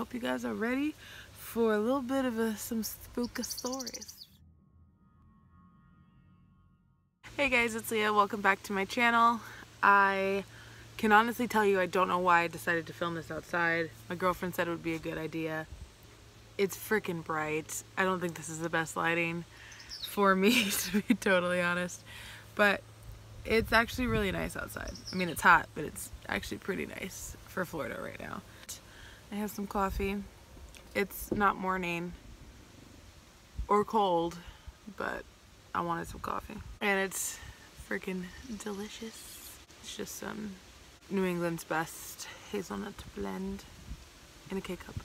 hope you guys are ready for a little bit of some spooky stories. Hey guys, it's Leah. Welcome back to my channel. I can honestly tell you I don't know why I decided to film this outside. My girlfriend said it would be a good idea. It's freaking bright. I don't think this is the best lighting for me, to be totally honest. But it's actually really nice outside. I mean, it's hot, but it's actually pretty nice for Florida right now. I have some coffee. It's not morning or cold, but I wanted some coffee. And it's freaking delicious. It's just some New England's best hazelnut blend in a K-cup.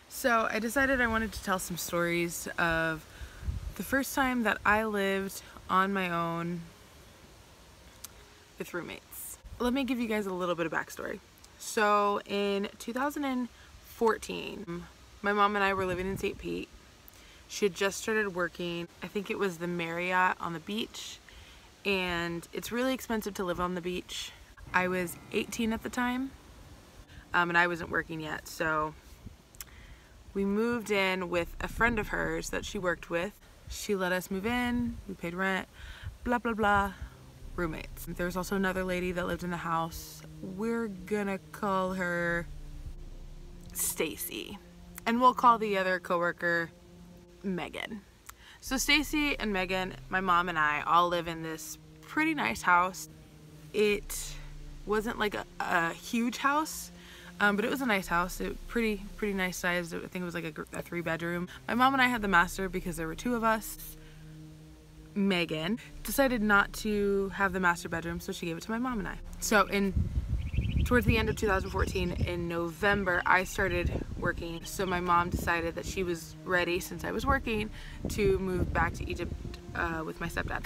So I decided I wanted to tell some stories of the first time that I lived on my own with roommates. Let me give you guys a little bit of backstory. So in 2014, my mom and I were living in St. Pete. She had just started working. I think it was the Marriott on the beach, and it's really expensive to live on the beach. I was 18 at the time, and I wasn't working yet, so we moved in with a friend of hers that she worked with. She let us move in, we paid rent, blah blah blah, roommates. There was also another lady that lived in the house. We're gonna call her Stacy, and we'll call the other coworker Megan. So Stacy and Megan, my mom and I, all live in this pretty nice house. It wasn't like a huge house, but it was a nice house. It pretty nice size. I think it was like a 3-bedroom. My mom and I had the master because there were 2 of us. Megan decided not to have the master bedroom, so she gave it to my mom and I. So towards the end of 2014, in November, I started working. So my mom decided that she was ready, since I was working, to move back to Egypt with my stepdad.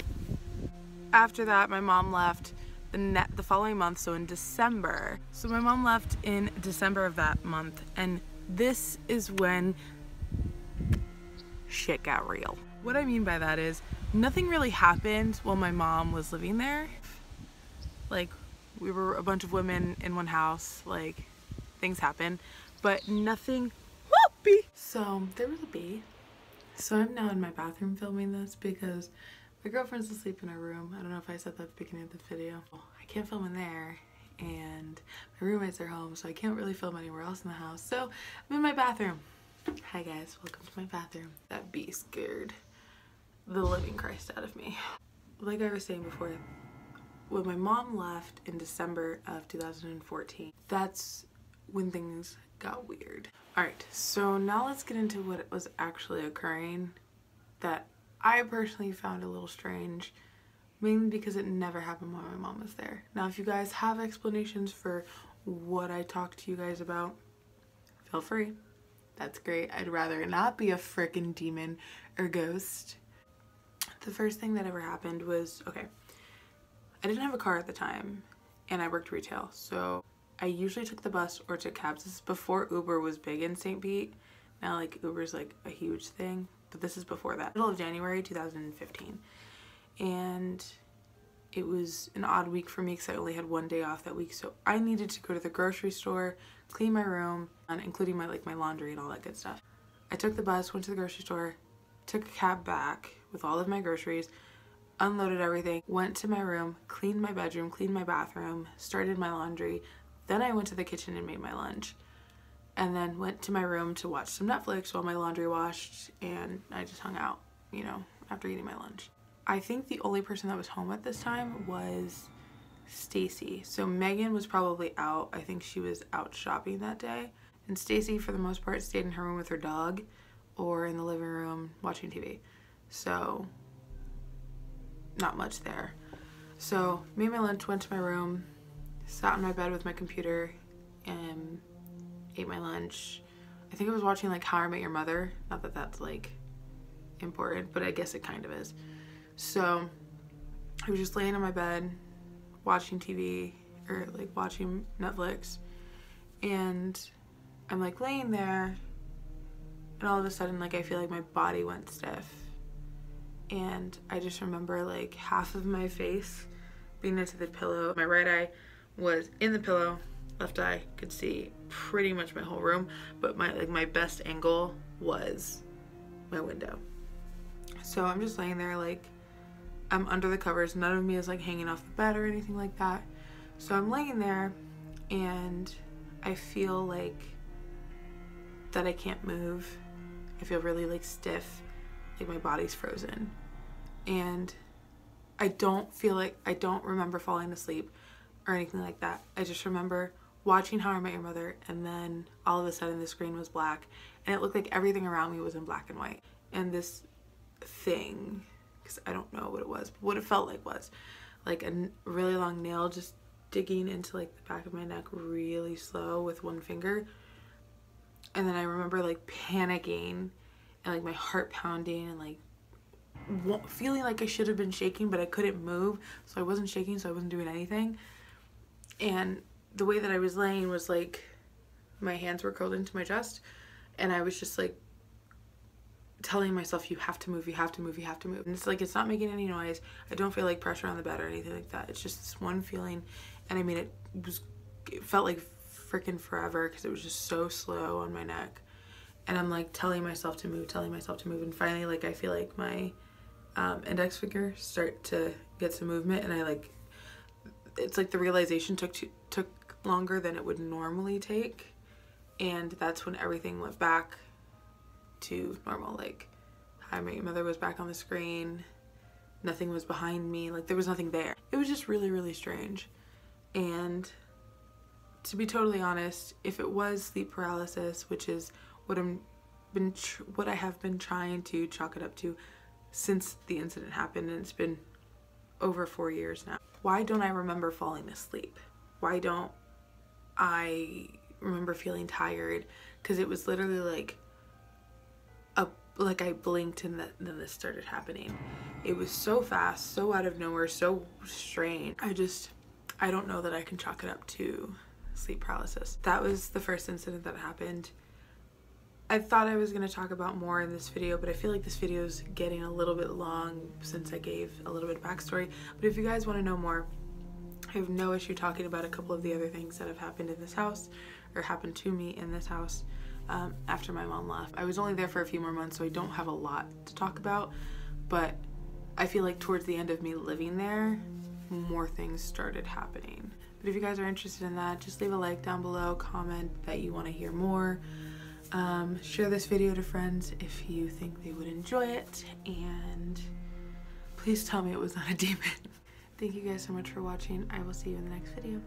After that, my mom left the following month, so in December. So my mom left in December of that month, and this is when shit got real. What I mean by that is nothing really happened while my mom was living there. Like, we were a bunch of women in one house, like, things happen, but nothing whoopee. So there was a bee. So I'm now in my bathroom filming this because my girlfriend's asleep in her room. I don't know if I said that at the beginning of the video. I can't film in there, and my roommates are home, so I can't really film anywhere else in the house. So I'm in my bathroom. Hi guys, welcome to my bathroom. That bee scared the living Christ out of me. Like I was saying before, when my mom left in December of 2014, that's when things got weird. Alright, so now let's get into what was actually occurring that I personally found a little strange, mainly because it never happened while my mom was there. Now, if you guys have explanations for what I talked to you guys about, feel free. That's great. I'd rather not be a frickin' demon or ghost. The first thing that ever happened was, okay, I didn't have a car at the time, and I worked retail, so I usually took the bus or took cabs. This is before Uber was big in St. Pete. Now, like, Uber's like a huge thing, but this is before that. Middle of January 2015, and it was an odd week for me because I only had 1 day off that week, so I needed to go to the grocery store, clean my room, including my laundry and all that good stuff. I took the bus, went to the grocery store, took a cab back with all of my groceries, unloaded everything, went to my room, cleaned my bedroom, cleaned my bathroom, started my laundry. Then I went to the kitchen and made my lunch, and then went to my room to watch some Netflix while my laundry washed, and I just hung out, you know, after eating my lunch. I think the only person that was home at this time was Stacy. So Megan was probably out. I think she was out shopping that day. And Stacy, for the most part, stayed in her room with her dog or in the living room watching TV. So not much there. So made my lunch, went to my room, sat on my bed with my computer, and ate my lunch. I think I was watching like How I Met Your Mother. Not that that's like important, but I guess it kind of is. So I was just laying on my bed watching TV, or like watching Netflix, and I'm like laying there, and all of a sudden, like, I feel like my body went stiff, and I just remember like half of my face being into the pillow. My right eye was in the pillow, left eye could see pretty much my whole room, but my best angle was my window. So I'm just laying there, like, I'm under the covers. None of me is like hanging off the bed or anything like that. So I'm laying there and I feel like that I can't move. I feel really like stiff, like my body's frozen. And I don't remember falling asleep or anything like that. I just remember watching How I Met Your Mother, and then all of a sudden the screen was black and it looked like everything around me was in black and white. And this thing, because I don't know what it was, but what it felt like was like a really long nail just digging into like the back of my neck really slow with one finger. And then I remember like panicking and like my heart pounding and like feeling like I should have been shaking, but I couldn't move, so I wasn't shaking, so I wasn't doing anything. And the way that I was laying was like my hands were curled into my chest, and I was just like telling myself, you have to move, you have to move, you have to move. And it's like, it's not making any noise. I don't feel like pressure on the bed or anything like that. It's just this one feeling. And I mean, it felt like freaking forever because it was just so slow on my neck. And I'm like telling myself to move, telling myself to move. And finally, like, I feel like my index finger start to get some movement, and I like, it's like the realization took longer than it would normally take. And that's when everything went back to normal. Like, How I Met Your Mother was back on the screen, nothing was behind me, like there was nothing there. It was just really, really strange. And to be totally honest, if it was sleep paralysis, which is what I have been trying to chalk it up to since the incident happened, and it's been over 4 years now, why don't I remember falling asleep? Why don't I remember feeling tired? Because it was literally like I blinked and then this started happening. It was so fast, so out of nowhere, so strange. I don't know that I can chalk it up to sleep paralysis. That was the first incident that happened. I thought I was going to talk about more in this video, but I feel like this video is getting a little bit long since I gave a little bit of backstory. But if you guys want to know more, I have no issue talking about a couple of the other things that have happened in this house, or happened to me in this house after my mom left. I was only there for a few more months, so I don't have a lot to talk about, but I feel like towards the end of me living there, more things started happening. But if you guys are interested in that, just leave a like down below, comment that you want to hear more. Share this video to friends if you think they would enjoy it, and please tell me it was not a demon. Thank you guys so much for watching. I will see you in the next video.